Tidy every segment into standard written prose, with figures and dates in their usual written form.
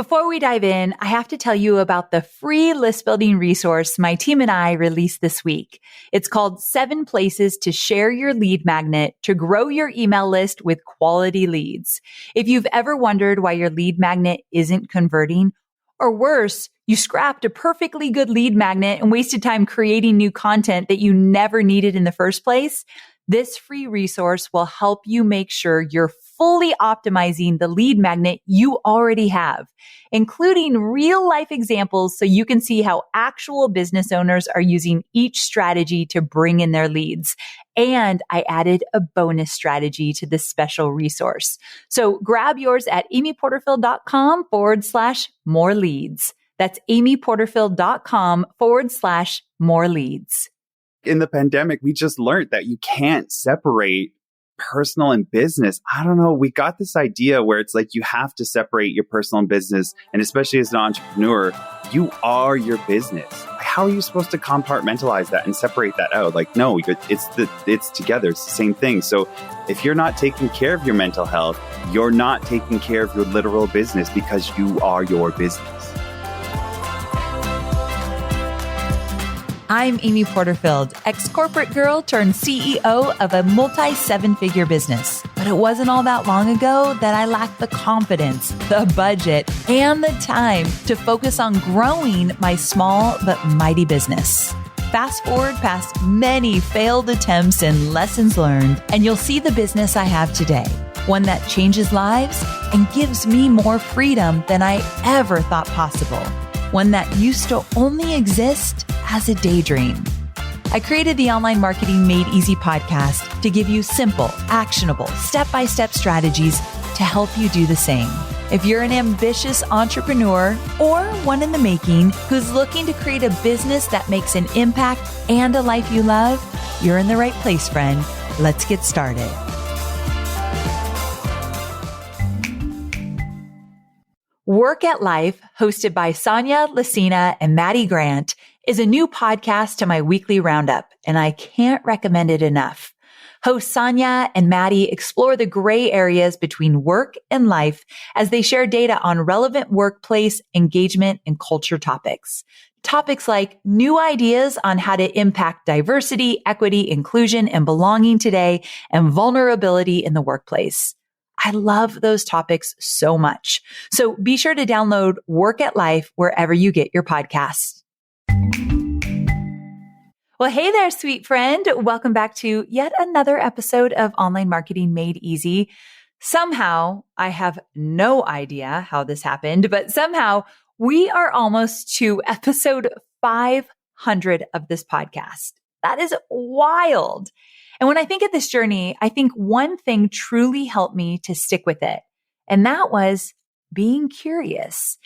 Before we dive in, I have to tell you about the free list building resource my team and I released this week. It's called 7 Places to Share Your Lead Magnet to Grow Your Email List with Quality Leads. If you've ever wondered why your lead magnet isn't converting, or worse, you scrapped a perfectly good lead magnet and wasted time creating new content that you never needed in the first place, this free resource will help you make sure you're fully optimizing the lead magnet you already have, including real life examples so you can see how actual business owners are using each strategy to bring in their leads. And I added a bonus strategy to this special resource. So grab yours at amyporterfield.com/more leads. That's amyporterfield.com/more leads. In the pandemic, we just learned that you can't separate personal and business. I don't know. We got this idea where it's like you have to separate your personal and business. And especially as an entrepreneur, you are your business. How are you supposed to compartmentalize that and separate that out? Like, no, it's together. It's the same thing. So if you're not taking care of your mental health, you're not taking care of your literal business because you are your business. I'm Amy Porterfield, ex-corporate girl turned CEO of a multi-7-figure business. But it wasn't all that long ago that I lacked the confidence, the budget, and the time to focus on growing my small but mighty business. Fast forward past many failed attempts and lessons learned, and you'll see the business I have today. One that changes lives and gives me more freedom than I ever thought possible. One that used to only exist as a daydream. I created the Online Marketing Made Easy podcast to give you simple, actionable, step-by-step strategies to help you do the same. If you're an ambitious entrepreneur or one in the making who's looking to create a business that makes an impact and a life you love, you're in the right place, friend. Let's get started. Work at Life, hosted by Sonia Lucina and Maddie Grant, is a new podcast to my weekly roundup, and I can't recommend it enough. Hosts Sonia and Maddie explore the gray areas between work and life as they share data on relevant workplace, engagement, and culture topics. Topics like new ideas on how to impact diversity, equity, inclusion, and belonging today, and vulnerability in the workplace. I love those topics so much. So be sure to download Work at Life wherever you get your podcasts. Well, hey there, sweet friend. Welcome back to yet another episode of Online Marketing Made Easy. Somehow, I have no idea how this happened, but somehow we are almost to episode 500 of this podcast. That is wild. And when I think of this journey, I think one thing truly helped me to stick with it. And that was being curious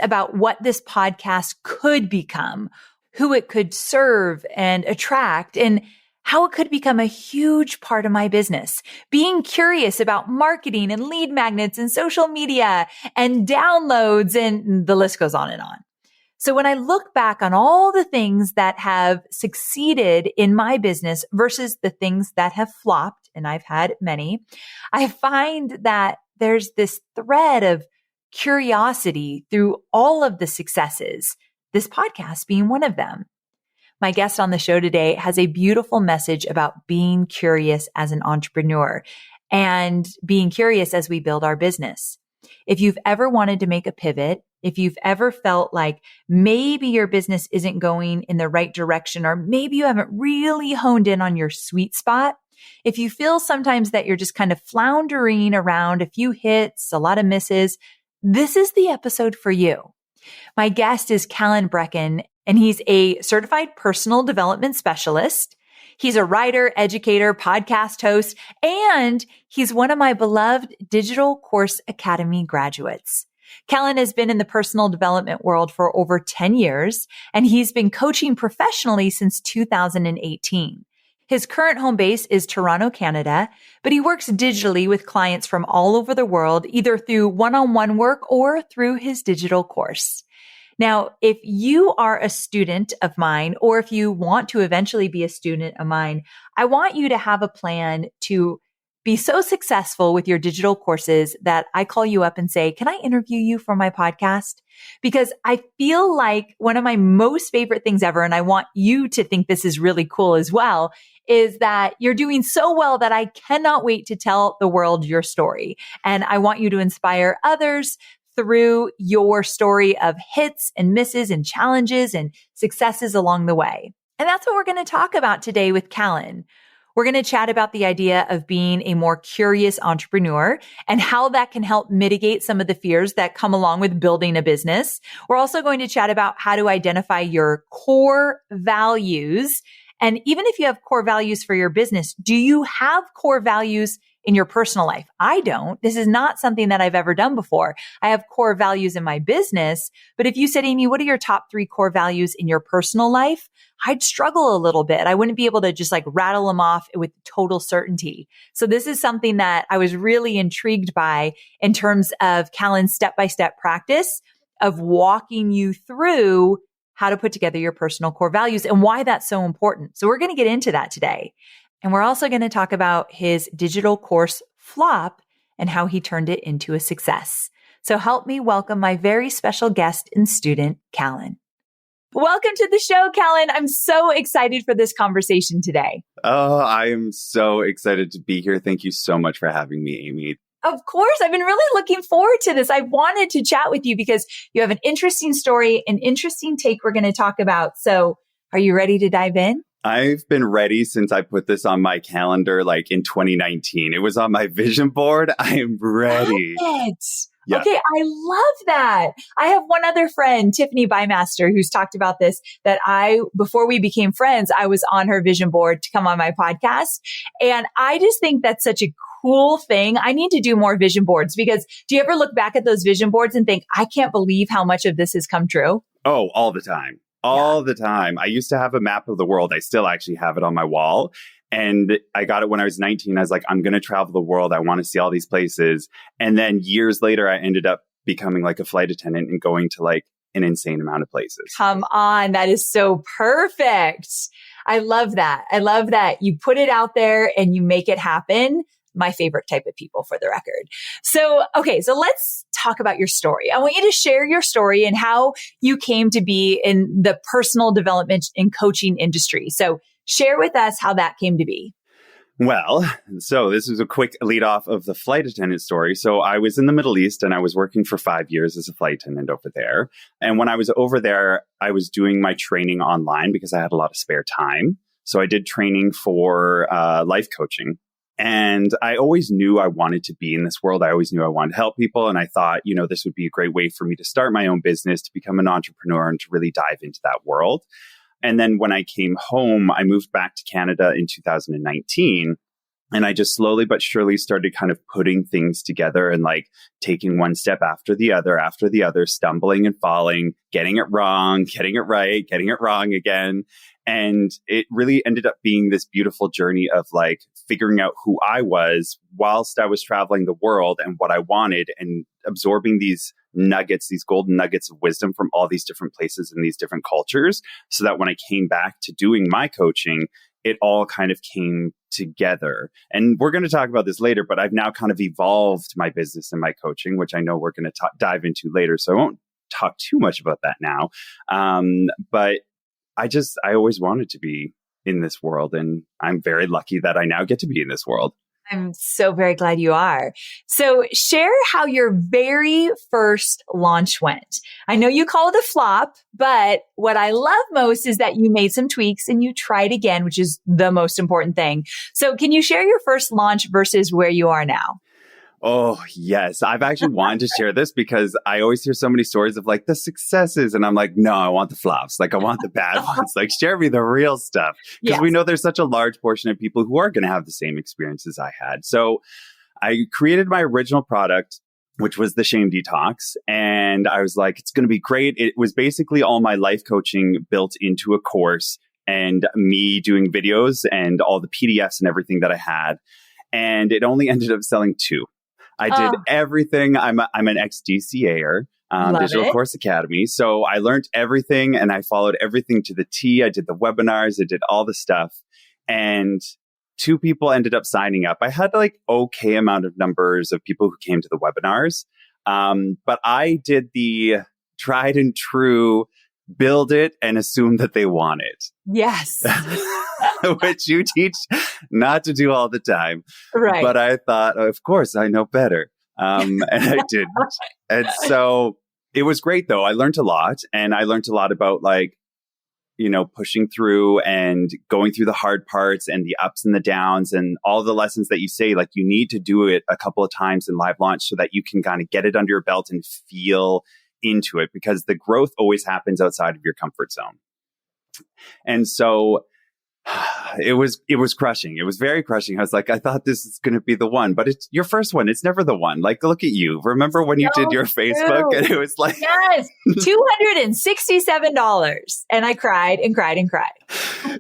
about what this podcast could become, who it could serve and attract, and how it could become a huge part of my business. Being curious about marketing and lead magnets and social media and downloads, and the list goes on and on. So when I look back on all the things that have succeeded in my business versus the things that have flopped, and I've had many, I find that there's this thread of curiosity through all of the successes, this podcast being one of them. My guest on the show today has a beautiful message about being curious as an entrepreneur and being curious as we build our business. If you've ever wanted to make a pivot, if you've ever felt like maybe your business isn't going in the right direction, or maybe you haven't really honed in on your sweet spot, if you feel sometimes that you're just kind of floundering around, a few hits, a lot of misses, this is the episode for you. My guest is Calan Breckon, and he's a certified personal development specialist. He's a writer, educator, podcast host, and he's one of my beloved Digital Course Academy graduates. Calan has been in the personal development world for over 10 years, and he's been coaching professionally since 2018. His current home base is Toronto, Canada, but he works digitally with clients from all over the world, either through one-on-one work or through his digital course. Now, if you are a student of mine, or if you want to eventually be a student of mine, I want you to have a plan to be so successful with your digital courses that I call you up and say, can I interview you for my podcast? Because I feel like one of my most favorite things ever, and I want you to think this is really cool as well, is that you're doing so well that I cannot wait to tell the world your story. And I want you to inspire others through your story of hits and misses and challenges and successes along the way. And that's what we're going to talk about today with Calan. We're going to chat about the idea of being a more curious entrepreneur and how that can help mitigate some of the fears that come along with building a business. We're also going to chat about how to identify your core values. And even if you have core values for your business, do you have core values in your personal life? I don't. This is not something that I've ever done before. I have core values in my business, but if you said, Amy, what are your top 3 core values in your personal life? I'd struggle a little bit. I wouldn't be able to just like rattle them off with total certainty. So this is something that I was really intrigued by in terms of Calan's step-by-step practice of walking you through how to put together your personal core values and why that's so important. So we're going to get into that today. And we're also going to talk about his digital course flop and how he turned it into a success. So help me welcome my very special guest and student, Calan. Welcome to the show, Calan. I'm so excited for this conversation today. Oh, I am so excited to be here. Thank you so much for having me, Amy. Of course. I've been really looking forward to this. I wanted to chat with you because you have an interesting story, an interesting take we're going to talk about. So are you ready to dive in? I've been ready since I put this on my calendar, like in 2019. It was on my vision board. I am ready. Love it. Yeah. Okay, I love that. I have one other friend, Tiffany Bymaster, who's talked about this, that before we became friends, I was on her vision board to come on my podcast. And I just think that's such a cool thing. I need to do more vision boards because do you ever look back at those vision boards and think, I can't believe how much of this has come true? Oh, all the time. All the time. I used to have a map of the world. I still actually have it on my wall. And I got it when I was 19. I was like, I'm going to travel the world. I want to see all these places. And then years later, I ended up becoming like a flight attendant and going to like an insane amount of places. Come on. That is so perfect. I love that. I love that you put it out there and you make it happen. My favorite type of people, for the record. So, okay. So let's talk about your story. I want you to share your story and how you came to be in the personal development and coaching industry. So share with us how that came to be. Well, so this is a quick lead off of the flight attendant story. So I was in the Middle East and I was working for 5 years as a flight attendant over there. And when I was over there, I was doing my training online because I had a lot of spare time. So I did training for life coaching. And I always knew I wanted to be in this world. I always knew I wanted to help people. And I thought, this would be a great way for me to start my own business, to become an entrepreneur and to really dive into that world. And then when I came home, I moved back to Canada in 2019. And I just slowly but surely started kind of putting things together and like taking one step after the other, stumbling and falling, getting it wrong, getting it right, getting it wrong again. And it really ended up being this beautiful journey of like figuring out who I was whilst I was traveling the world and what I wanted and absorbing these nuggets, these golden nuggets of wisdom from all these different places and these different cultures. So that when I came back to doing my coaching, it all kind of came together. And we're going to talk about this later, but I've now kind of evolved my business and my coaching, which I know we're going to dive into later. So I won't talk too much about that now. But I always wanted to be in this world. And I'm very lucky that I now get to be in this world. I'm so very glad you are. So share how your very first launch went. I know you call it a flop, but what I love most is that you made some tweaks and you tried again, which is the most important thing. So can you share your first launch versus where you are now? Oh, yes. I've actually wanted to share this because I always hear so many stories of like the successes. And I'm like, no, I want the flops. Like I want the bad ones. Like share me the real stuff. Because we know there's such a large portion of people who are going to have the same experiences I had. So I created my original product, which was the Shame Detox. And I was like, it's going to be great. It was basically all my life coaching built into a course and me doing videos and all the PDFs and everything that I had. And it only ended up selling 2. I did everything. I'm an ex-DCAer, Digital Course Academy. So I learned everything and I followed everything to the T. I did the webinars. I did all the stuff. And 2 people ended up signing up. I had like okay amount of numbers of people who came to the webinars. But I did the tried and true build it and assume that they want it. Yes. Which you teach not to do all the time. Right. But I thought, of course, I know better. And I didn't. And so it was great, though. I learned a lot. And I learned a lot about like, pushing through and going through the hard parts and the ups and the downs and all the lessons that you say, like you need to do it a couple of times in live launch so that you can kind of get it under your belt and feel into it, because the growth always happens outside of your comfort zone. And so it was crushing. It was very crushing. I was like, I thought this is going to be the one, but it's your first one. It's never the one. Like, look at you. Remember when you did your Facebook and it was like, yes, $267. And I cried and cried and cried.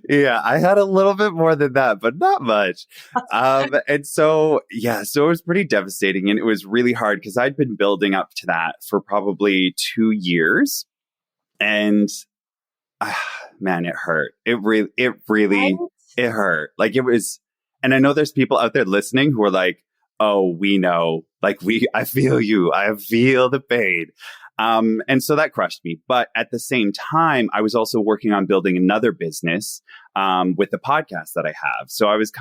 Yeah, I had a little bit more than that, but not much. And so it was pretty devastating. And it was really hard because I'd been building up to that for probably 2 years. And man, it hurt. It really hurt. Like it was, and I know there's people out there listening who are like, oh, we know, like I feel you. I feel the pain. And so that crushed me. But at the same time, I was also working on building another business, with the podcast that I have. So I was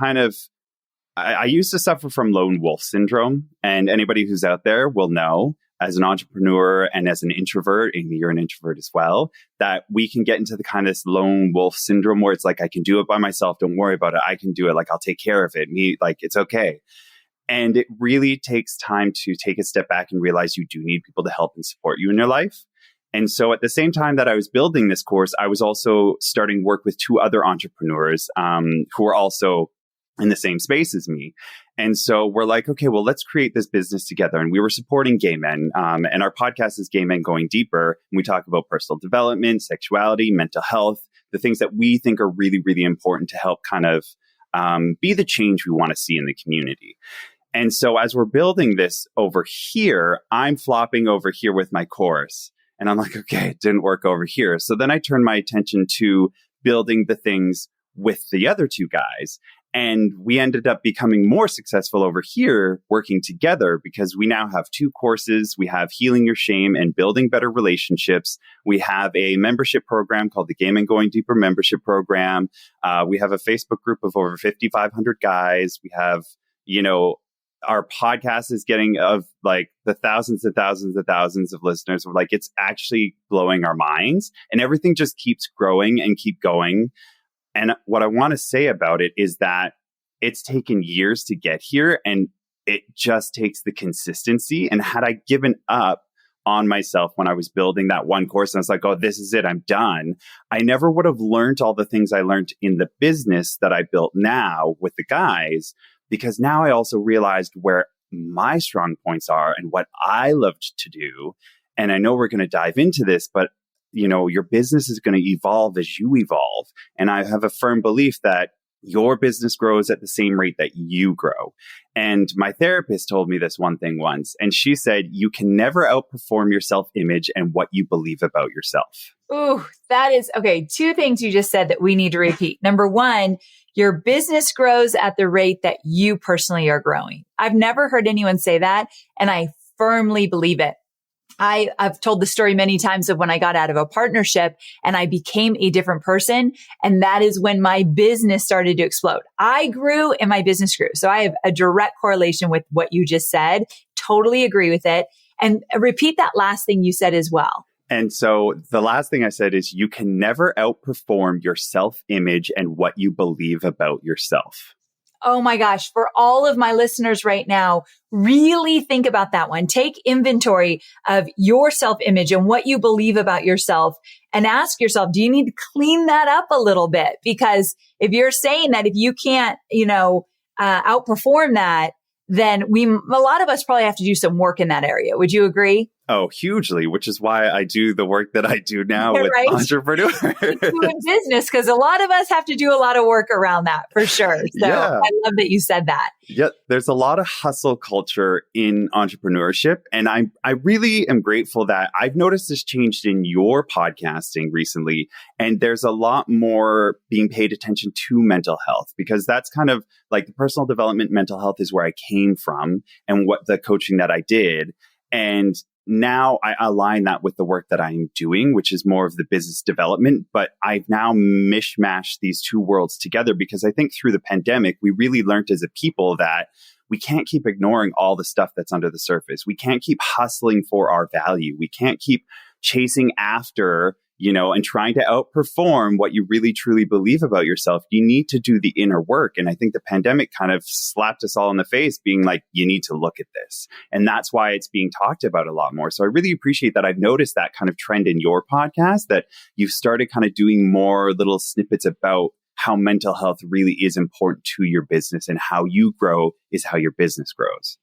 I used to suffer from lone wolf syndrome, and anybody who's out there will know, as an entrepreneur and as an introvert, Amy, you're an introvert as well, that we can get into the kind of this lone wolf syndrome where it's like, I can do it by myself. Don't worry about it. I can do it. Like, I'll take care of it. It's okay. And it really takes time to take a step back and realize you do need people to help and support you in your life. And so at the same time that I was building this course, I was also starting work with 2 other entrepreneurs, who were also in the same space as me. And so we're like, okay, well, let's create this business together. And we were supporting gay men. And our podcast is Gay Men Going Deeper. And we talk about personal development, sexuality, mental health, the things that we think are really, really important to help kind of be the change we want to see in the community. And so as we're building this over here, I'm flopping over here with my course. And I'm like, okay, it didn't work over here. So then I turned my attention to building the things with the other 2 guys. And we ended up becoming more successful over here working together because we now have 2 courses. We have Healing Your Shame and Building Better Relationships. We have a membership program called the Gay Men Going Deeper membership program. We have a Facebook group of over 5,500 guys. We have, our podcast is getting of like the thousands and thousands and thousands of listeners. We're like, it's actually blowing our minds, and everything just keeps growing and keep going. And what I want to say about it is that it's taken years to get here, and it just takes the consistency. And had I given up on myself when I was building that one course, and I was like, oh, this is it, I'm done, I never would have learned all the things I learned in the business that I built now with the guys, because now I also realized where my strong points are and what I loved to do. And I know we're going to dive into this, but your business is going to evolve as you evolve. And I have a firm belief that your business grows at the same rate that you grow. And my therapist told me this one thing once, and she said, you can never outperform your self-image and what you believe about yourself. Ooh, that is, okay, 2 things you just said that we need to repeat. Number 1, your business grows at the rate that you personally are growing. I've never heard anyone say that, and I firmly believe it. I've told the story many times of when I got out of a partnership and I became a different person. And that is when my business started to explode. I grew and my business grew. So I have a direct correlation with what you just said. Totally agree with it. And repeat that last thing you said as well. And so the last thing I said is you can never outperform your self-image and what you believe about yourself. Oh my gosh, for all of my listeners right now, really think about that one. Take inventory of your self-image and what you believe about yourself and ask yourself, do you need to clean that up a little bit? Because if you're saying that if you can't, outperform that, then a lot of us probably have to do some work in that area. Would you agree? Oh, hugely, which is why I do the work that I do now with Right? entrepreneurs. Doing business, because a lot of us have to do a lot of work around that for sure. So Yeah. I love that you said that. Yeah, there's a lot of hustle culture in entrepreneurship. And I really am grateful that I've noticed this changed in your podcasting recently. And there's a lot more being paid attention to mental health, because that's kind of like the personal development, mental health is where I came from and what the coaching that I did. And now I align that with the work that I'm doing, which is more of the business development. But I've now mishmashed these two worlds together, because I think through the pandemic, we really learned as a people that we can't keep ignoring all the stuff that's under the surface. We can't keep hustling for our value. We can't keep chasing after, and trying to outperform what you really truly believe about yourself. You need to do the inner work. And I think the pandemic kind of slapped us all in the face, being like, you need to look at this. And that's why it's being talked about a lot more. So I really appreciate that. I've noticed that kind of trend in your podcast, that you've started kind of doing more little snippets about how mental health really is important to your business, and how you grow is how your business grows.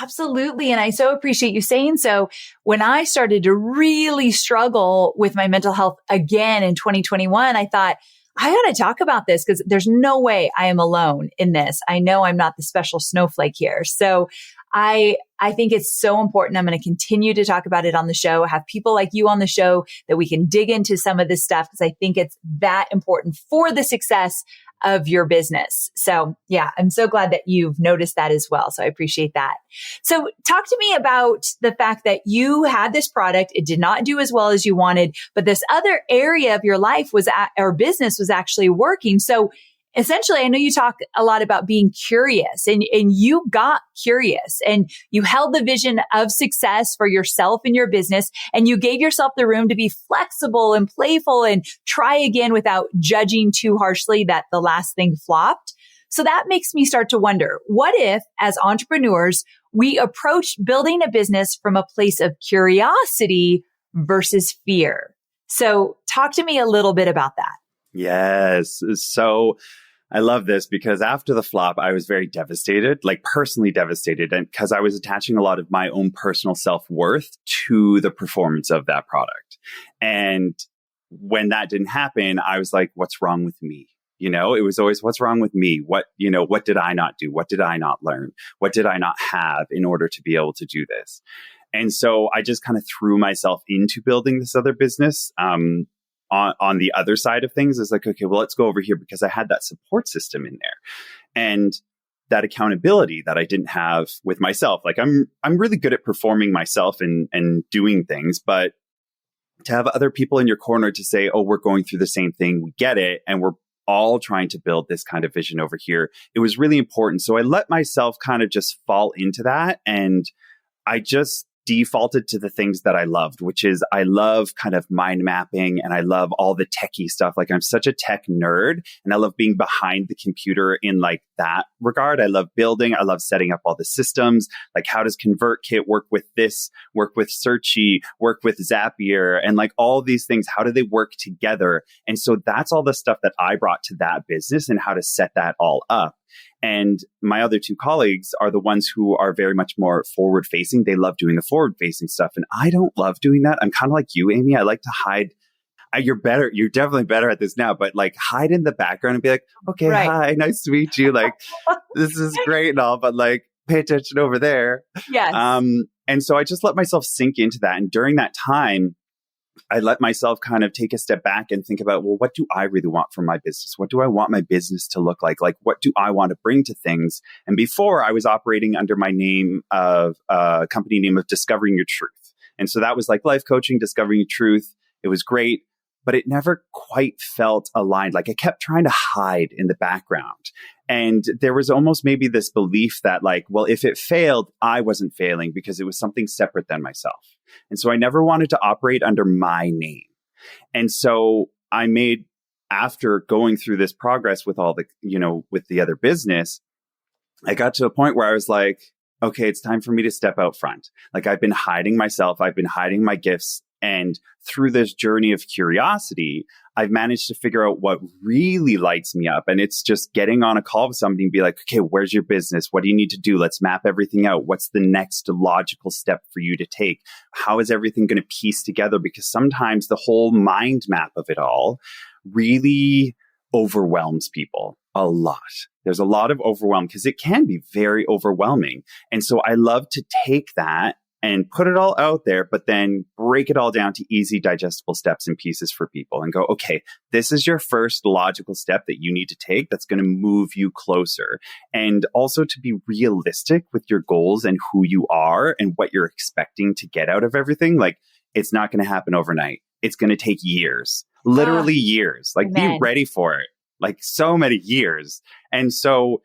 Absolutely. And I so appreciate you saying so. When I started to really struggle with my mental health again in 2021, I thought, I got to talk about this, because there's no way I am alone in this. I know I'm not the special snowflake here. So I think it's so important. I'm going to continue to talk about it on the show, have people like you on the show that we can dig into some of this stuff, because I think it's that important for the success of your business. So yeah, I'm so glad that you've noticed that as well. So I appreciate that. So talk to me about the fact that you had this product. It did not do as well as you wanted, but this other area of your life or business was actually working. So essentially, I know you talk a lot about being curious, and you got curious, and you held the vision of success for yourself and your business, and you gave yourself the room to be flexible and playful and try again without judging too harshly that the last thing flopped. So that makes me start to wonder, what if as entrepreneurs, we approached building a business from a place of curiosity versus fear? So talk to me a little bit about that. Yes. So I love this, because after the flop, I was very devastated, like personally devastated, and because I was attaching a lot of my own personal self-worth to the performance of that product. And when that didn't happen, I was like, what's wrong with me? It was always, what's wrong with me? What did I not do? What did I not learn? What did I not have in order to be able to do this? And so I just kind of threw myself into building this other business. On the other side of things, is like, okay, well, let's go over here, because I had that support system in there and that accountability that I didn't have with myself. Like I'm really good at performing myself and doing things, but to have other people in your corner to say, oh, we're going through the same thing, we get it, and we're all trying to build this kind of vision over here. It was really important. So I let myself kind of just fall into that, and I just defaulted to the things that I loved, which is I love kind of mind mapping, and I love all the techie stuff. Like I'm such a tech nerd, and I love being behind the computer in like that regard. I love building. I love setting up all the systems. Like, how does ConvertKit work with this, work with Searchy, work with Zapier, and like all these things? How do they work together? And so that's all the stuff that I brought to that business, and how to set that all up. And my other two colleagues are the ones who are very much more forward facing. They love doing the forward facing stuff. And I don't love doing that. I'm kind of like you, Amy. I like to hide. You're better. You're definitely better at this now, but like hide in the background and be like, okay, right. Hi, nice to meet you. Like, this is great and all, but like, pay attention over there. Yes. And so I just let myself sink into that. And during that time, I let myself kind of take a step back and think about, well, what do I really want from my business? What do I want my business to look like? Like, what do I want to bring to things? And before, I was operating under my name of company name of Discovering Your Truth. And so that was like life coaching, discovering your truth. It was great, but it never quite felt aligned. Like I kept trying to hide in the background. And there was almost maybe this belief that like, well, if it failed, I wasn't failing because it was something separate than myself. And so I never wanted to operate under my name. And so I made, after going through this progress with all the, with the other business, I got to a point where I was like, okay, it's time for me to step out front. Like I've been hiding myself. I've been hiding my gifts. And through this journey of curiosity, I've managed to figure out what really lights me up. And it's just getting on a call with somebody and be like, okay, where's your business? What do you need to do? Let's map everything out. What's the next logical step for you to take? How is everything going to piece together? Because sometimes the whole mind map of it all really overwhelms people a lot. There's a lot of overwhelm because it can be very overwhelming. And so I love to take that and put it all out there, but then break it all down to easy, digestible steps and pieces for people and go, okay, this is your first logical step that you need to take that's going to move you closer. And also to be realistic with your goals and who you are and what you're expecting to get out of everything. Like, it's not going to happen overnight. It's going to take years, literally years. Like, Amen. Be ready for it. Like, so many years. And so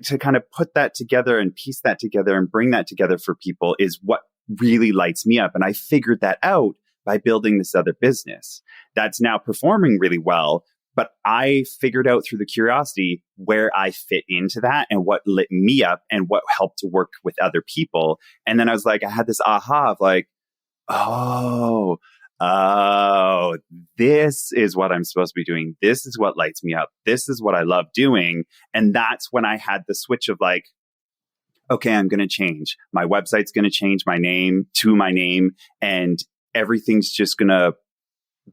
to kind of put that together and piece that together and bring that together for people is what really lights me up. And I figured that out by building this other business that's now performing really well. But I figured out through the curiosity where I fit into that and what lit me up and what helped to work with other people. And then I was like, I had this aha of like, oh, this is what I'm supposed to be doing. This is what lights me up. This is what I love doing. And that's when I had the switch of like, okay, I'm going to change. My website's going to change my name to my name, and everything's just going to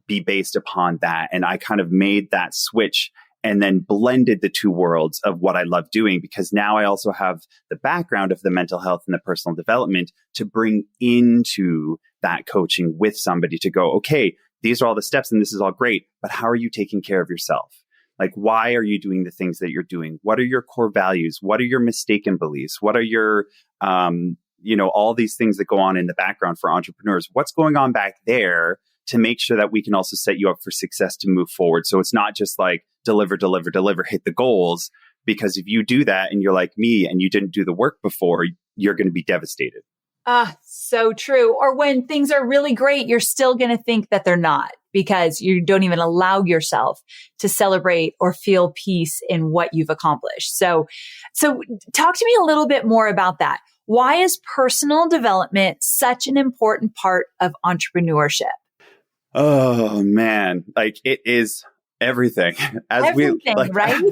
be based upon that. And I kind of made that switch and then blended the two worlds of what I love doing, because now I also have the background of the mental health and the personal development to bring into that coaching with somebody to go, okay, these are all the steps and this is all great, but how are you taking care of yourself? Like, why are you doing the things that you're doing? What are your core values? What are your mistaken beliefs? What are your, all these things that go on in the background for entrepreneurs? What's going on back there to make sure that we can also set you up for success to move forward? So it's not just like deliver, hit the goals. Because if you do that and you're like me and you didn't do the work before, you're going to be devastated. So true. Or when things are really great, you're still going to think that they're not, because you don't even allow yourself to celebrate or feel peace in what you've accomplished. So talk to me a little bit more about that. Why is personal development such an important part of entrepreneurship? Oh man, like it is everything. Right?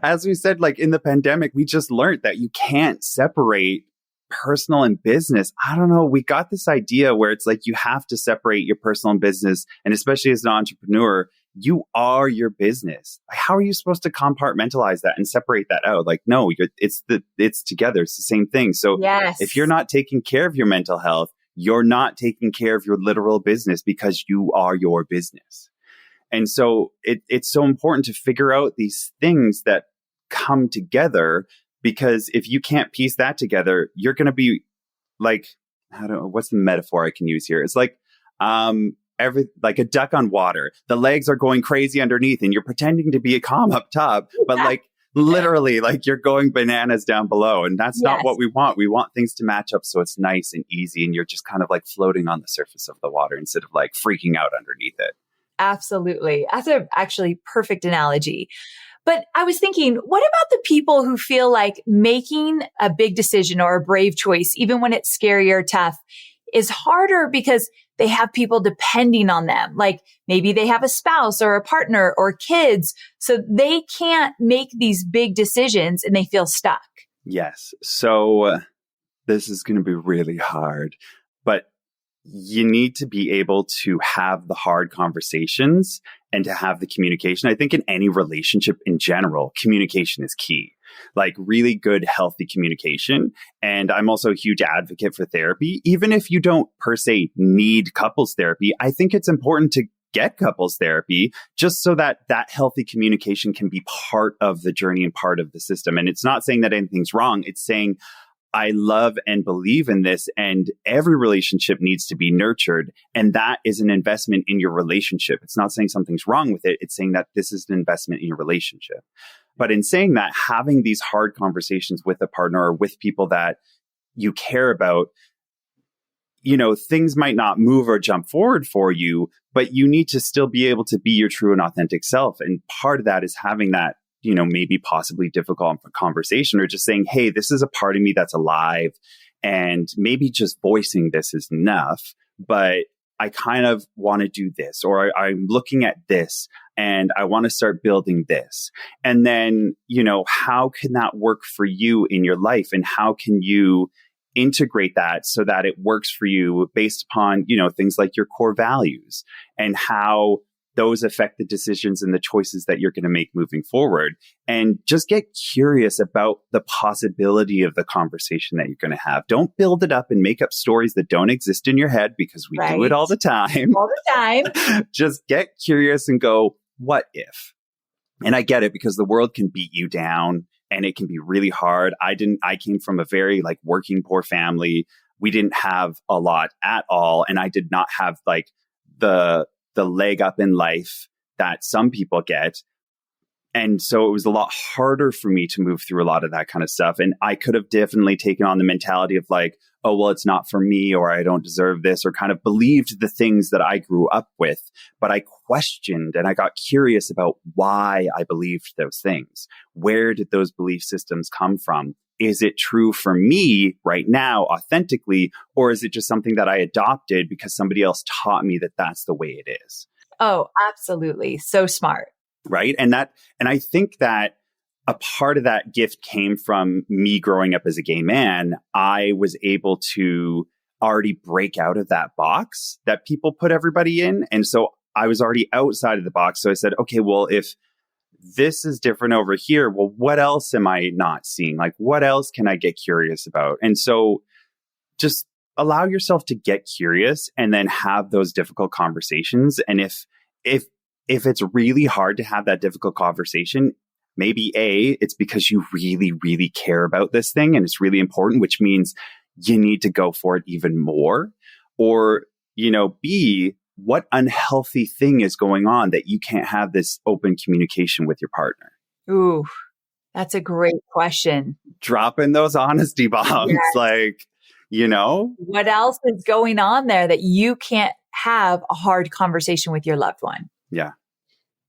As we said, like in the pandemic, we just learned that you can't separate personal and business. I don't know. We got this idea where it's like you have to separate your personal and business. And especially as an entrepreneur, you are your business. Like, how are you supposed to compartmentalize that and separate that out? Like, no, it's together. It's the same thing. So yes. If you're not taking care of your mental health, you're not taking care of your literal business, because you are your business. And so it's so important to figure out these things that come together, because if you can't piece that together, you're going to be like, what's the metaphor I can use here? It's like, like a duck on water. The legs are going crazy underneath and you're pretending to be calm up top, but like literally like you're going bananas down below. And that's not what we want. We want things to match up so it's nice and easy and you're just kind of like floating on the surface of the water instead of like freaking out underneath it. Absolutely. That's a actually perfect analogy. But I was thinking, what about the people who feel like making a big decision or a brave choice, even when it's scary or tough, is harder because they have people depending on them? Like maybe they have a spouse or a partner or kids, so they can't make these big decisions and they feel stuck. Yes. So this is going to be really hard, but you need to be able to have the hard conversations and to have the communication. I think in any relationship in general, communication is key. Like really good, healthy communication. And I'm also a huge advocate for therapy. Even if you don't per se need couples therapy, I think it's important to get couples therapy just so that that healthy communication can be part of the journey and part of the system. And it's not saying that anything's wrong. It's saying, I love and believe in this, and every relationship needs to be nurtured. And that is an investment in your relationship. It's not saying something's wrong with it. It's saying that this is an investment in your relationship. But in saying that, having these hard conversations with a partner or with people that you care about, things might not move or jump forward for you, but you need to still be able to be your true and authentic self. And part of that is having that maybe possibly difficult conversation, or just saying, hey, this is a part of me that's alive. And maybe just voicing this is enough. But I kind of want to do this, or I'm looking at this and I want to start building this. And then, how can that work for you in your life? And how can you integrate that so that it works for you based upon, things like your core values and how those affect the decisions and the choices that you're going to make moving forward. And just get curious about the possibility of the conversation that you're going to have. Don't build it up and make up stories that don't exist in your head, because we do it all the time. All the time. Just get curious and go, what if? And I get it, because the world can beat you down and it can be really hard. I came from a very working poor family. We didn't have a lot at all. And I did not have the leg up in life that some people get. And so it was a lot harder for me to move through a lot of that kind of stuff. And I could have definitely taken on the mentality of oh, well, it's not for me, or I don't deserve this, or kind of believed the things that I grew up with. But I questioned and I got curious about why I believed those things. Where did those belief systems come from? Is it true for me right now, authentically, or is it just something that I adopted because somebody else taught me that that's the way it is? Oh, absolutely. So smart. Right. And I think that a part of that gift came from me growing up as a gay man. I was able to already break out of that box that people put everybody in. And so I was already outside of the box. So I said, okay, well, if this is different over here, well, what else am I not seeing? What else can I get curious about? And so just allow yourself to get curious and then have those difficult conversations. And if it's really hard to have that difficult conversation, maybe it's because you really, really care about this thing and it's really important, which means you need to go for it even more. Or, B, what unhealthy thing is going on that you can't have this open communication with your partner? Ooh, that's a great question. Drop in those honesty bombs. Yes. What else is going on there that you can't have a hard conversation with your loved one? Yeah.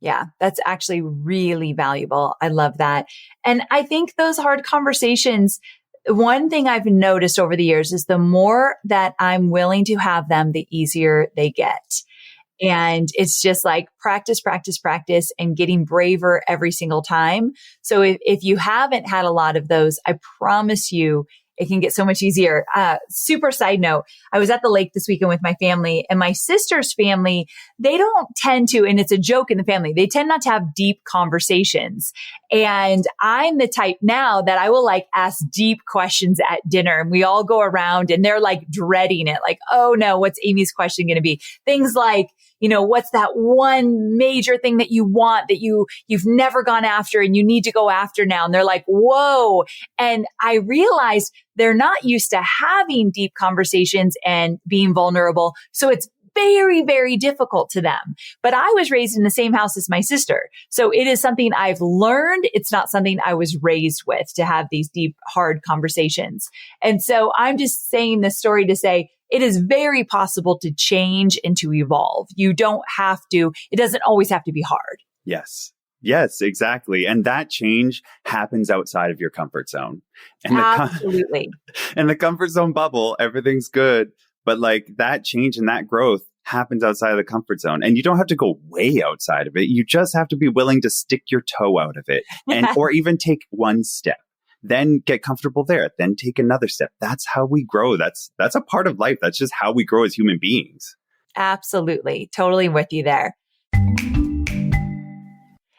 Yeah, that's actually really valuable. I love that. And I think those hard conversations, one thing I've noticed over the years is the more that I'm willing to have them, the easier they get. And it's just practice, practice, practice, and getting braver every single time. So if you haven't had a lot of those, I promise you, it can get so much easier. Super side note. I was at the lake this weekend with my family, and my sister's family, they don't tend to, and it's a joke in the family, they tend not to have deep conversations. And I'm the type now that I will ask deep questions at dinner, and we all go around and they're dreading it. Oh no, what's Amy's question going to be? Things what's that one major thing that you want that you've never gone after and you need to go after now? And they're like, whoa. And I realized they're not used to having deep conversations and being vulnerable. So it's very, very difficult to them. But I was raised in the same house as my sister. So it is something I've learned. It's not something I was raised with, to have these deep, hard conversations. And so I'm just saying this story to say, it is very possible to change and to evolve. You don't have to, it doesn't always have to be hard. Yes. Yes, exactly. And that change happens outside of your comfort zone. And absolutely. And the comfort zone bubble, everything's good. But that change and that growth happens outside of the comfort zone. And you don't have to go way outside of it. You just have to be willing to stick your toe out of it or even take one step. Then get comfortable there. Then take another step. That's how we grow. That's a part of life. That's just how we grow as human beings. Absolutely. Totally with you there.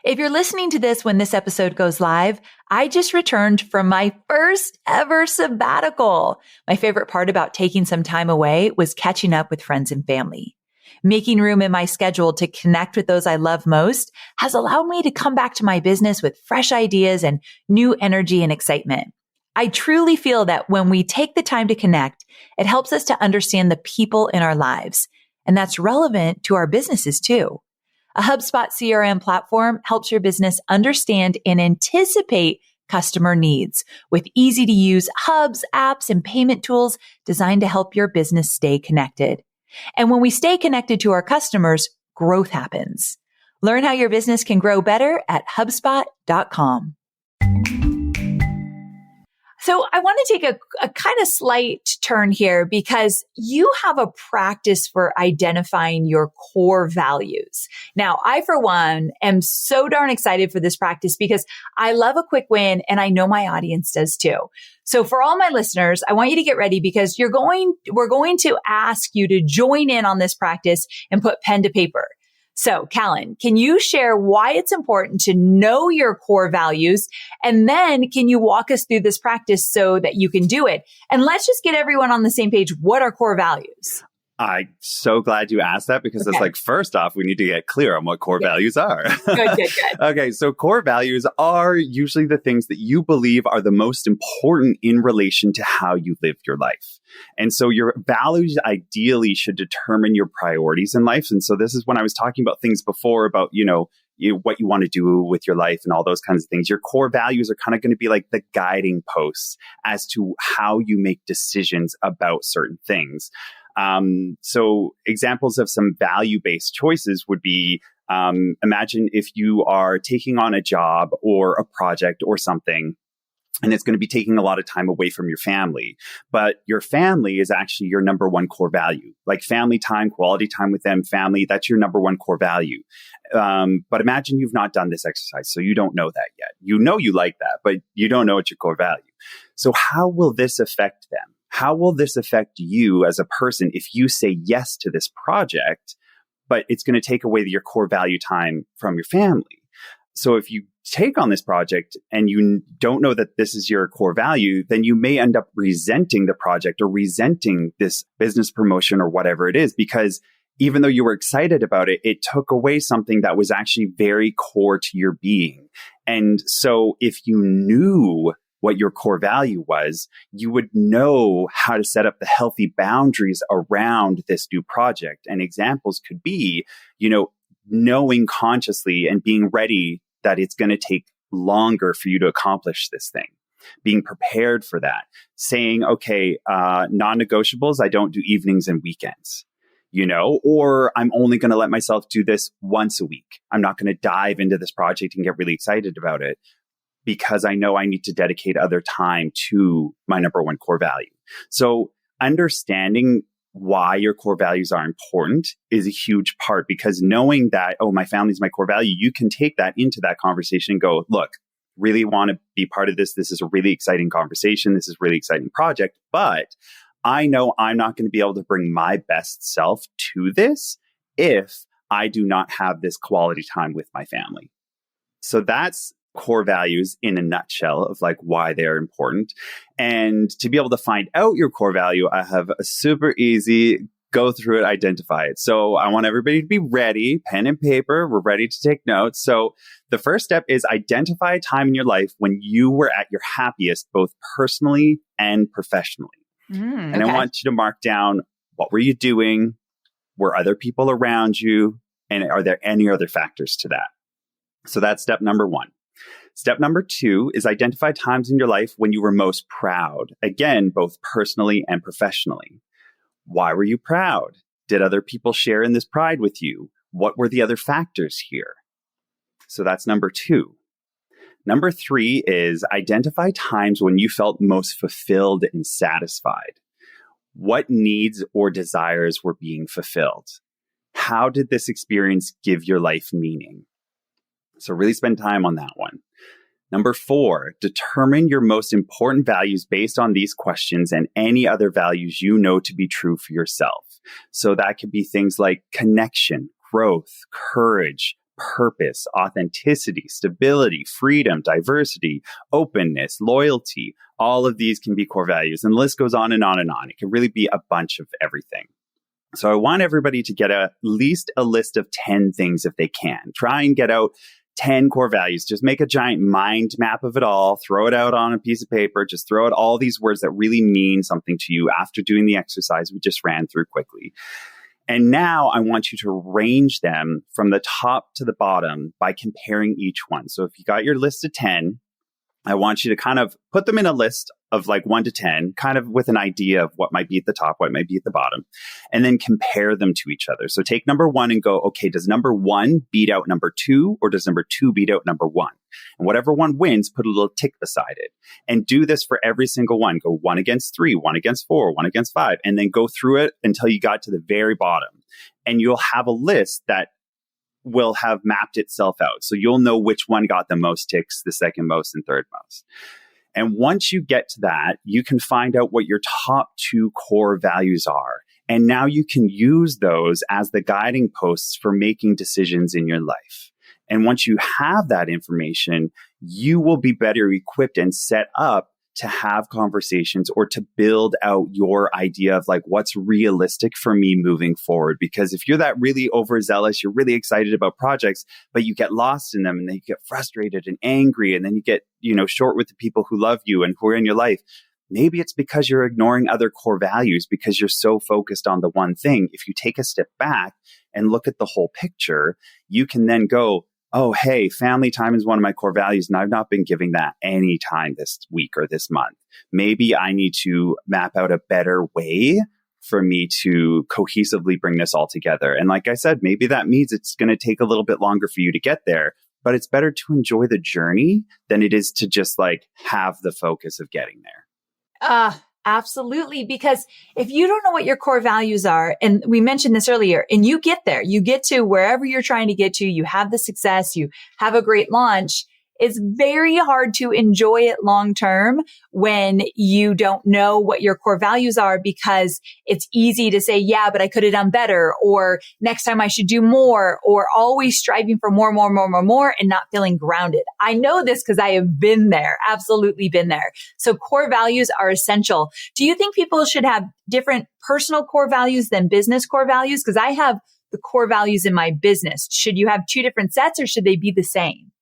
If you're listening to this when this episode goes live, I just returned from my first ever sabbatical. My favorite part about taking some time away was catching up with friends and family. Making room in my schedule to connect with those I love most has allowed me to come back to my business with fresh ideas and new energy and excitement. I truly feel that when we take the time to connect, it helps us to understand the people in our lives. And that's relevant to our businesses too. A HubSpot CRM platform helps your business understand and anticipate customer needs with easy to use hubs, apps, and payment tools designed to help your business stay connected. And when we stay connected to our customers, growth happens. Learn how your business can grow better at HubSpot.com. So I want to take a kind of slight turn here because you have a practice for identifying your core values. Now, I, for one, am so darn excited for this practice because I love a quick win and I know my audience does too. So for all my listeners, I want you to get ready because we're going to ask you to join in on this practice and put pen to paper. So, Calan, can you share why it's important to know your core values? And then can you walk us through this practice so that you can do it? And let's just get everyone on the same page. What are core values? I'm so glad you asked that because it's like, first off, we need to get clear on what core values are. Good. Okay, so core values are usually the things that you believe are the most important in relation to how you live your life. And so your values ideally should determine your priorities in life. And so this is when I was talking about things before about, what you want to do with your life and all those kinds of things. Your core values are kind of going to be like the guiding posts as to how you make decisions about certain things. So examples of some value-based choices would be, imagine if you are taking on a job or a project or something, and it's going to be taking a lot of time away from your family, but your family is actually your number one core value, like family time, quality time with them, family, that's your number one core value. But imagine you've not done this exercise, so you don't know that yet. You know you like that, but you don't know it's your core value. So how will this affect them? How will this affect you as a person if you say yes to this project, but it's going to take away your core value time from your family? So if you take on this project and you don't know that this is your core value, then you may end up resenting the project or resenting this business promotion or whatever it is, because even though you were excited about it, it took away something that was actually very core to your being. And so if you knew what your core value was, you would know how to set up the healthy boundaries around this new project. And examples could be, knowing consciously and being ready that it's going to take longer for you to accomplish this thing, being prepared for that, saying, okay, non-negotiables, I don't do evenings and weekends, or I'm only going to let myself do this once a week. I'm not going to dive into this project and get really excited about it, because I know I need to dedicate other time to my number one core value. So understanding why your core values are important is a huge part, because knowing that, my family's my core value, you can take that into that conversation and go, look, really want to be part of this. This is a really exciting conversation. This is a really exciting project, but I know I'm not going to be able to bring my best self to this if I do not have this quality time with my family. So that's core values in a nutshell of like why they're important. And to be able to find out your core value, I have a super easy go through it, identify it. So I want everybody to be ready, pen and paper. We're ready to take notes. So the first step is identify a time in your life when you were at your happiest, both personally and professionally. And I want you to mark down, what were you doing? Were other people around you? And are there any other factors to that? So that's step number one. Step number two is identify times in your life when you were most proud. Again, both personally and professionally. Why were you proud? Did other people share in this pride with you? What were the other factors here? So that's number two. Number three is identify times when you felt most fulfilled and satisfied. What needs or desires were being fulfilled? How did this experience give your life meaning? So really spend time on that one. Number four, determine your most important values based on these questions and any other values you know to be true for yourself. So that could be things like connection, growth, courage, purpose, authenticity, stability, freedom, diversity, openness, loyalty. All of these can be core values. And the list goes on and on and on. It can really be a bunch of everything. So I want everybody to get at least a list of 10 things if they can. Try and get out 10 core values. Just make a giant mind map of it all, throw it out on a piece of paper, just throw out all these words that really mean something to you after doing the exercise we just ran through quickly. And now I want you to range them from the top to the bottom by comparing each one. So if you got your list of 10, I want you to kind of put them in a list of like 1 to 10, kind of with an idea of what might be at the top, what might be at the bottom, and then compare them to each other. So take number 1 and go, okay, does number 1 beat out number 2, or does number 2 beat out number 1? And whatever one wins, put a little tick beside it. And do this for every single one. Go 1 against 3, 1 against 4, 1 against 5, and then go through it until you got to the very bottom. And you'll have a list that will have mapped itself out. So you'll know which one got the most ticks, the second most, and third most. And once you get to that, you can find out what your top 2 core values are. And now you can use those as the guiding posts for making decisions in your life. And once you have that information, you will be better equipped and set up to have conversations or to build out your idea of like what's realistic for me moving forward. Because if you're that really overzealous, you're really excited about projects, but you get lost in them and then you get frustrated and angry, and then you get, short with the people who love you and who are in your life. Maybe it's because you're ignoring other core values because you're so focused on the one thing. If you take a step back and look at the whole picture, you can then go, oh, hey, family time is one of my core values, and I've not been giving that any time this week or this month. Maybe I need to map out a better way for me to cohesively bring this all together. And like I said, maybe that means it's going to take a little bit longer for you to get there, but it's better to enjoy the journey than it is to just like have the focus of getting there. Absolutely. Because if you don't know what your core values are, and we mentioned this earlier, and you get there, you get to wherever you're trying to get to, you have the success, you have a great launch, it's very hard to enjoy it long term when you don't know what your core values are, because it's easy to say, yeah, but I could have done better, or next time I should do more, or always striving for more, and not feeling grounded. I know this because I have been there, absolutely been there. So core values are essential. Do you think people should have different personal core values than business core values? Because I have the core values in my business. Should you have 2 different sets, or should they be the same?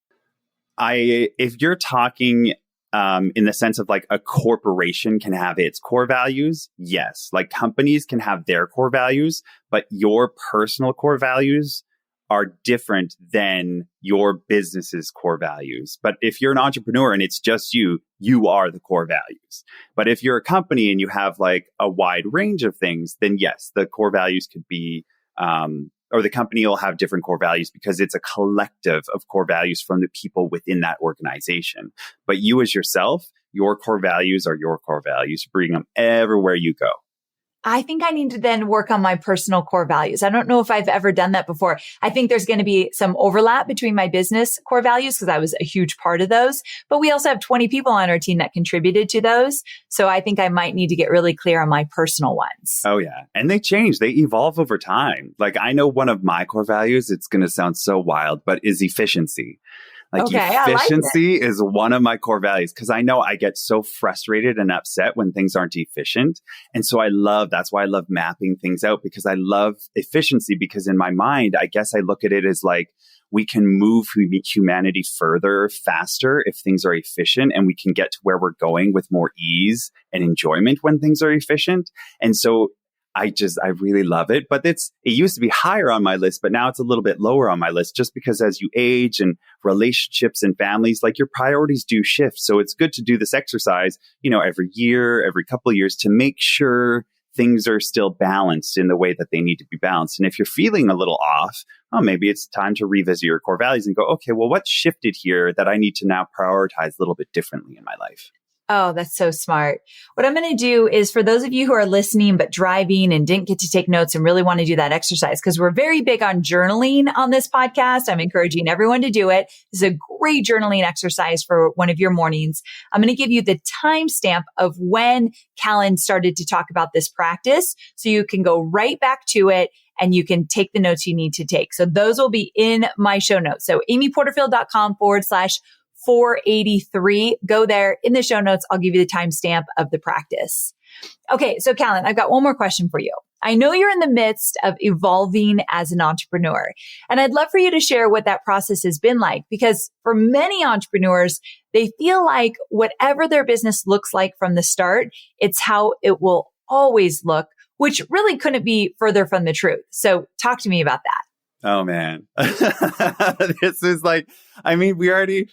If you're talking in the sense of like a corporation can have its core values, yes. Like companies can have their core values, but your personal core values are different than your business's core values. But if you're an entrepreneur and it's just you, you are the core values. But if you're a company and you have like a wide range of things, then yes, the core values could be or the company will have different core values because it's a collective of core values from the people within that organization. But you as yourself, your core values are your core values. Bring them everywhere you go. I think I need to then work on my personal core values. I don't know if I've ever done that before. I think there's going to be some overlap between my business core values because I was a huge part of those, but we also have 20 people on our team that contributed to those. So I think I might need to get really clear on my personal ones. Oh yeah. And they change. They evolve over time. Like I know one of my core values, it's going to sound so wild, but is efficiency. Like efficiency is one of my core values because I know I get so frustrated and upset when things aren't efficient. And so that's why I love mapping things out, because I love efficiency, because in my mind, I guess I look at it as like we can move humanity further, faster if things are efficient, and we can get to where we're going with more ease and enjoyment when things are efficient. And so I really love it, but it used to be higher on my list, but now it's a little bit lower on my list just because as you age and relationships and families, like your priorities do shift. So it's good to do this exercise, every year, every couple of years to make sure things are still balanced in the way that they need to be balanced. And if you're feeling a little off, maybe it's time to revisit your core values and go, okay, well, what shifted here that I need to now prioritize a little bit differently in my life? Oh, that's so smart. What I'm going to do is, for those of you who are listening but driving and didn't get to take notes and really want to do that exercise, because we're very big on journaling on this podcast. I'm encouraging everyone to do it. This is a great journaling exercise for one of your mornings. I'm going to give you the timestamp of when Calan started to talk about this practice, so you can go right back to it and you can take the notes you need to take. So those will be in my show notes. So amyporterfield.com/483. Go there in the show notes. I'll give you the timestamp of the practice. Okay. So Calan, I've got one more question for you. I know you're in the midst of evolving as an entrepreneur, and I'd love for you to share what that process has been like, because for many entrepreneurs, they feel like whatever their business looks like from the start, it's how it will always look, which really couldn't be further from the truth. So talk to me about that. Oh man. This is like, I mean, we already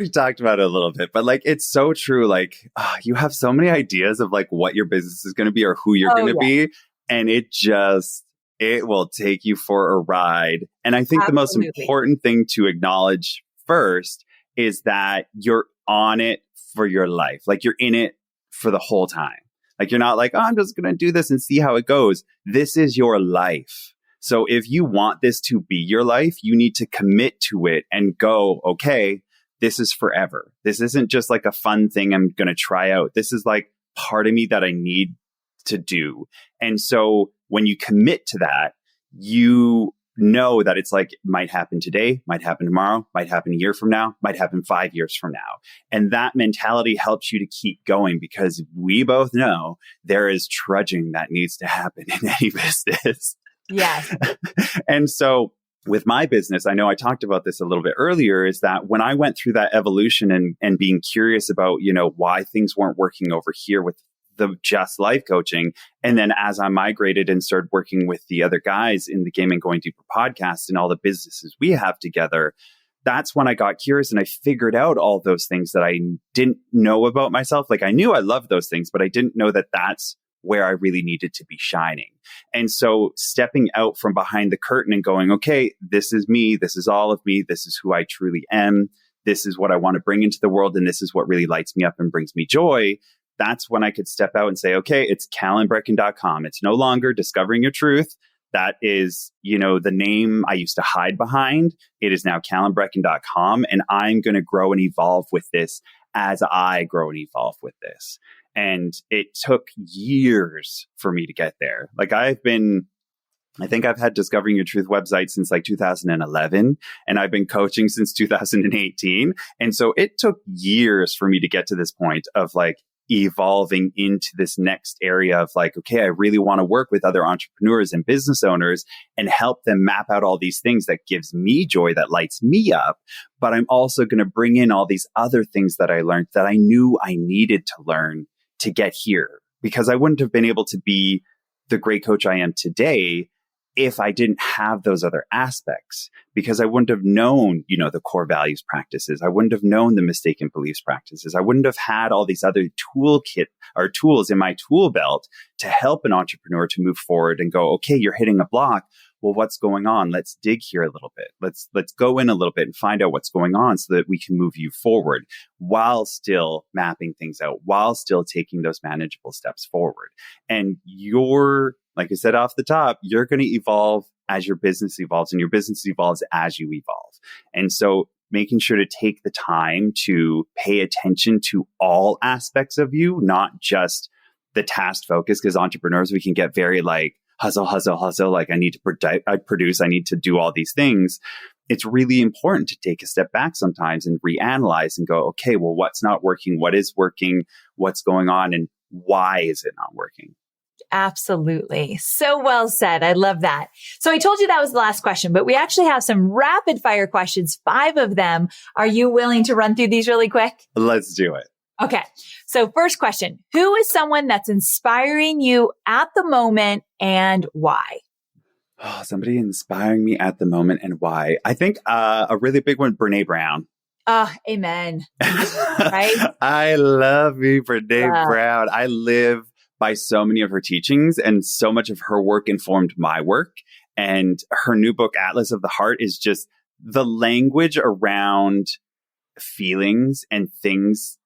talked about it a little bit, but like, it's so true. Like, you have so many ideas of like what your business is going to be or who you're going to be. And it will take you for a ride. And I think the most important thing to acknowledge first is that you're on it for your life. Like you're in it for the whole time. Like you're not like, oh, I'm just going to do this and see how it goes. This is your life. So if you want this to be your life, you need to commit to it and go, okay, this is forever. This isn't just like a fun thing I'm going to try out. This is like part of me that I need to do. And so when you commit to that, you know that it's like, might happen today, might happen tomorrow, might happen a year from now, might happen 5 years from now. And that mentality helps you to keep going because we both know there is trudging that needs to happen in any business. Yes. And so with my business, I know I talked about this a little bit earlier, is that when I went through that evolution and being curious about, why things weren't working over here with the Just Life coaching. And then as I migrated and started working with the other guys in the Game and Going Deeper podcast and all the businesses we have together, that's when I got curious and I figured out all those things that I didn't know about myself. Like I knew I loved those things, but I didn't know that that's where I really needed to be shining. And so stepping out from behind the curtain and going, okay, this is me. This is all of me. This is who I truly am. This is what I want to bring into the world. And this is what really lights me up and brings me joy. That's when I could step out and say, okay, it's calanbreckon.com. It's no longer Discovering Your Truth. That is, the name I used to hide behind. It is now calanbreckon.com. And I'm going to grow and evolve with this as I grow and evolve with this. And it took years for me to get there. Like I think I've had Discovering Your Truth website since like 2011, and I've been coaching since 2018. And so it took years for me to get to this point of like evolving into this next area of like, okay, I really want to work with other entrepreneurs and business owners and help them map out all these things that gives me joy, that lights me up. But I'm also going to bring in all these other things that I learned that I knew I needed to learn to get here, because I wouldn't have been able to be the great coach I am today if I didn't have those other aspects, because I wouldn't have known, the core values practices. I wouldn't have known the mistaken beliefs practices. I wouldn't have had all these other tools in my tool belt to help an entrepreneur to move forward and go, okay, you're hitting a block. Well, what's going on? Let's dig here a little bit. Let's go in a little bit and find out what's going on so that we can move you forward while still mapping things out, while still taking those manageable steps forward. And like I said off the top, you're going to evolve as your business evolves, and your business evolves as you evolve. And so making sure to take the time to pay attention to all aspects of you, not just the task focus, because entrepreneurs, we can get very like hustle. Like I need to produce, I need to do all these things. It's really important to take a step back sometimes and reanalyze and go, okay, well, what's not working? What is working? What's going on? And why is it not working? Absolutely. So well said. I love that. So I told you that was the last question, but we actually have some rapid fire questions, 5 of them. Are you willing to run through these really quick? Let's do it. Okay. So first question, who is someone that's inspiring you at the moment and why? Oh, somebody inspiring me at the moment and why. I think a really big one, Brene Brown. Oh, amen. Right? I love me Brene Brown. I live by so many of her teachings, and so much of her work informed my work. And her new book, Atlas of the Heart, is just the language around feelings and things.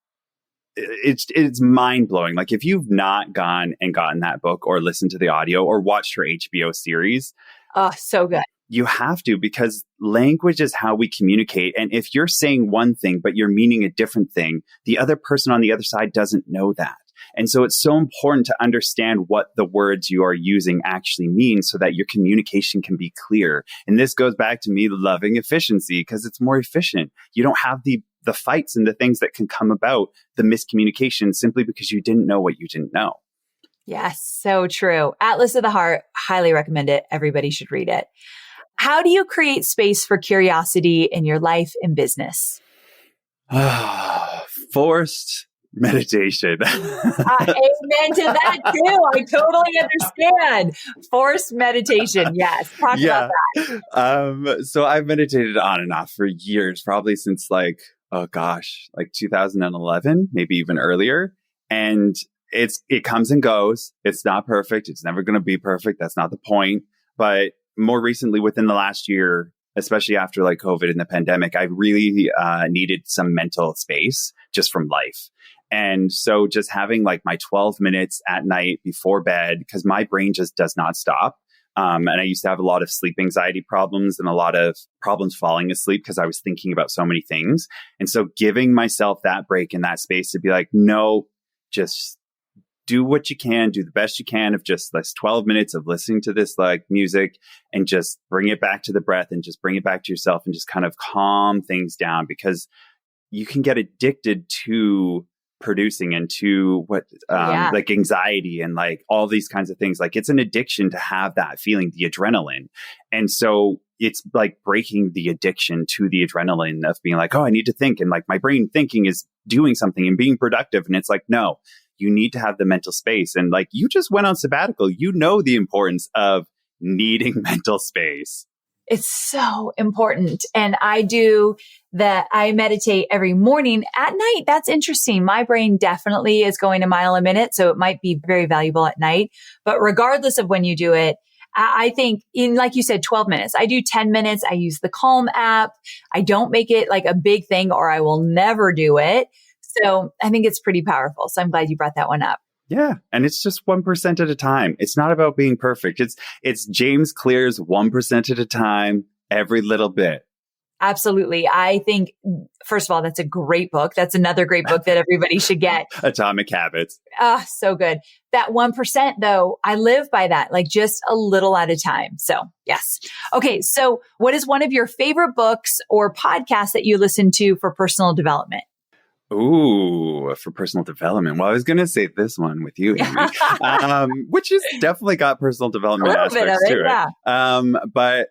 It's mind blowing. Like if you've not gone and gotten that book or listened to the audio or watched her HBO series. Oh, so good. You have to, because language is how we communicate. And if you're saying one thing, but you're meaning a different thing, the other person on the other side doesn't know that. And so it's so important to understand what the words you are using actually mean so that your communication can be clear. And this goes back to me loving efficiency, because it's more efficient. You don't have the fights and the things that can come about, the miscommunication, simply because you didn't know what you didn't know. Yes, so true. Atlas of the Heart, highly recommend it. Everybody should read it. How do you create space for curiosity in your life and business? Forced Meditation. Amen to that too. I totally understand. Forced meditation. Yes. Talk about that. So I've meditated on and off for years, probably since like 2011, maybe even earlier. And it comes and goes. It's not perfect. It's never going to be perfect. That's not the point. But more recently, within the last year, especially after like COVID and the pandemic, I really needed some mental space just from life. And so just having like my 12 minutes at night before bed, because my brain just does not stop. And I used to have a lot of sleep anxiety problems and a lot of problems falling asleep because I was thinking about so many things. And so giving myself that break in that space to be like, no, just do what you can, do the best you can of just this 12 minutes of listening to this like music and just bring it back to the breath and just bring it back to yourself and just kind of calm things down, because you can get addicted to producing and to like anxiety and like all these kinds of things. Like it's an addiction to have that feeling, the adrenaline. And so it's like breaking the addiction to the adrenaline of being like, oh, I need to think. And like my brain thinking is doing something and being productive. And it's like, no, you need to have the mental space. And like you just went on sabbatical, you know the importance of needing mental space. It's so important. And I do that. I meditate every morning. At night, that's interesting. My brain definitely is going a mile a minute. So it might be very valuable at night. But regardless of when you do it, I think in, like you said, 12 minutes. I do 10 minutes. I use the Calm app. I don't make it like a big thing or I will never do it. So I think it's pretty powerful. So I'm glad you brought that one up. Yeah. And it's just 1% at a time. It's not about being perfect. It's James Clear's 1% at a time, every little bit. Absolutely. I think, first of all, that's a great book. That's another great book that everybody should get. Atomic Habits. So good. That 1% though, I live by that, like just a little at a time. So yes. Okay. So what is one of your favorite books or podcasts that you listen to for personal development? Ooh, for personal development. Well, I was going to say this one with you, Amy, which has definitely got personal development aspects to it. Yeah. But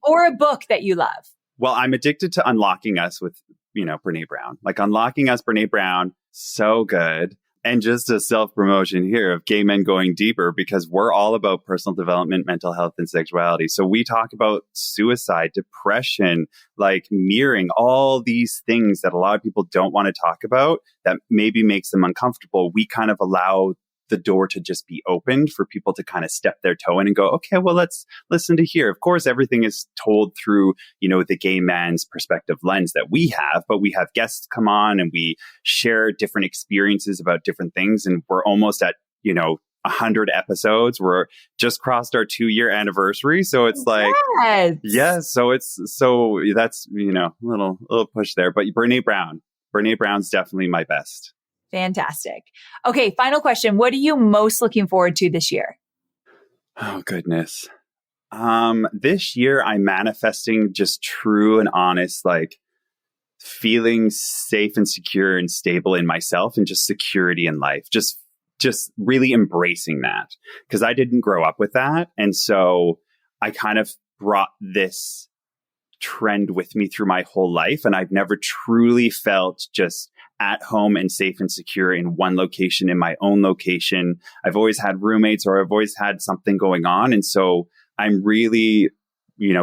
or a book that you love. Well, I'm addicted to Unlocking Us with, Brene Brown. Like Unlocking Us, Brene Brown, so good. And just a self-promotion here of Gay Men Going Deeper, because we're all about personal development, mental health, and sexuality. So we talk about suicide, depression, like mirroring, all these things that a lot of people don't want to talk about that maybe makes them uncomfortable. We kind of allow the door to just be opened for people to kind of step their toe in and go, okay, well, let's listen to here. Of course, everything is told through, the gay man's perspective lens that we have, but we have guests come on and we share different experiences about different things. And we're almost at, 100 episodes. We're just crossed our 2-year anniversary. So it's like, yes. So that's, a little push there, but Brene Brown's definitely my best. Fantastic. Okay, final question. What are you most looking forward to this year? Oh, goodness. This year, I'm manifesting just true and honest, like feeling safe and secure and stable in myself and just security in life. Just really embracing that, because I didn't grow up with that. And so I kind of brought this trend with me through my whole life. And I've never truly felt just at home and safe and secure in one location, in my own location. I've always had roommates or I've always had something going on. And so I'm really,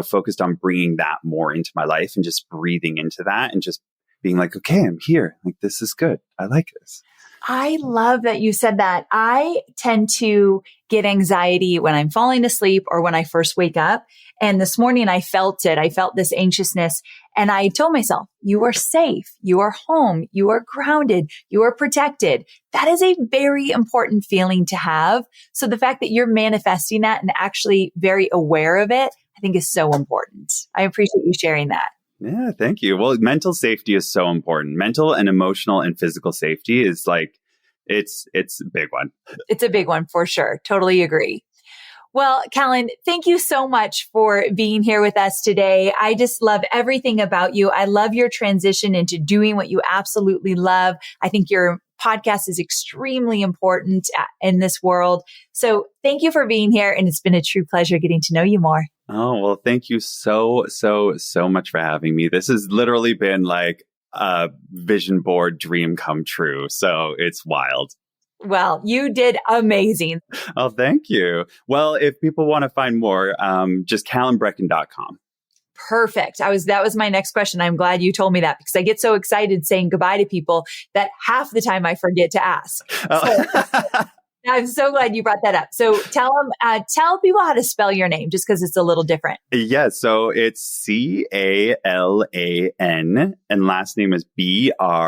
focused on bringing that more into my life and just breathing into that and just being like, okay, I'm here. Like, this is good. I like this. I love that you said that. I tend to get anxiety when I'm falling asleep or when I first wake up. And this morning I felt it. I felt this anxiousness. And I told myself, you are safe. You are home. You are grounded. You are protected. That is a very important feeling to have. So the fact that you're manifesting that and actually very aware of it, I think is so important. I appreciate you sharing that. Yeah, thank you. Well, mental safety is so important. Mental and emotional and physical safety is like, it's a big one. It's a big one for sure. Totally agree. Well, Calan, thank you so much for being here with us today. I just love everything about you. I love your transition into doing what you absolutely love. I think your podcast is extremely important in this world. So thank you for being here. And it's been a true pleasure getting to know you more. Oh, well, thank you so much for having me. This has literally been like vision board dream come true. So it's wild. Well, you did amazing. Oh, thank you. Well, if people want to find more, just calanbreckon.com. Perfect. That was my next question. I'm glad you told me that because I get so excited saying goodbye to people that half the time I forget to ask. Oh. So I'm so glad you brought that up. So tell people how to spell your name just because it's a little different. Yeah. So it's Calan and last name is Breckon.com,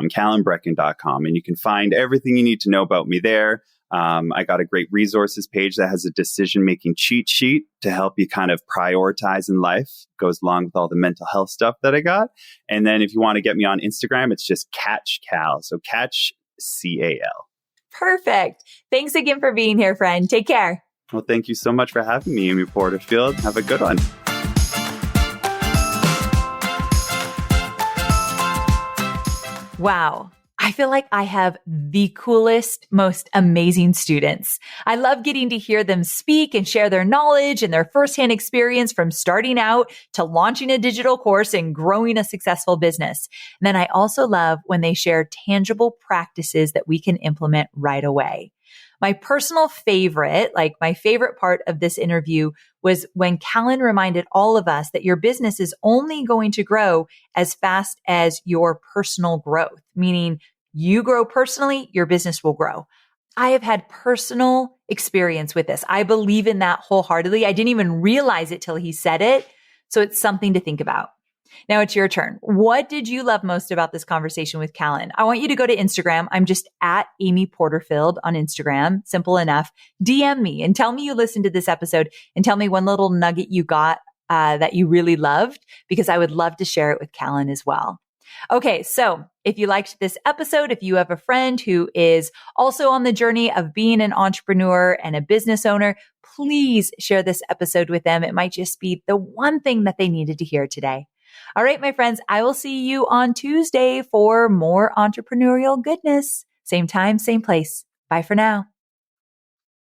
calanbreckon.com. And you can find everything you need to know about me there. I got a great resources page that has a decision-making cheat sheet to help you kind of prioritize in life. Goes along with all the mental health stuff that I got. And then if you want to get me on Instagram, it's just Catch Cal. So Catch CAL. Perfect. Thanks again for being here, friend. Take care. Well, thank you so much for having me, Amy Porterfield. Have a good one. Wow. I feel like I have the coolest, most amazing students. I love getting to hear them speak and share their knowledge and their firsthand experience from starting out to launching a digital course and growing a successful business. And then I also love when they share tangible practices that we can implement right away. My personal favorite, like my favorite part of this interview was when Calan reminded all of us that your business is only going to grow as fast as your personal growth, meaning you grow personally, your business will grow. I have had personal experience with this. I believe in that wholeheartedly. I didn't even realize it till he said it. So it's something to think about. Now it's your turn. What did you love most about this conversation with Calan? I want you to go to Instagram. I'm just at Amy Porterfield on Instagram. Simple enough. DM me and tell me you listened to this episode and tell me one little nugget you got that you really loved, because I would love to share it with Calan as well. Okay, so if you liked this episode, if you have a friend who is also on the journey of being an entrepreneur and a business owner, please share this episode with them. It might just be the one thing that they needed to hear today. All right, my friends, I will see you on Tuesday for more entrepreneurial goodness. Same time, same place. Bye for now.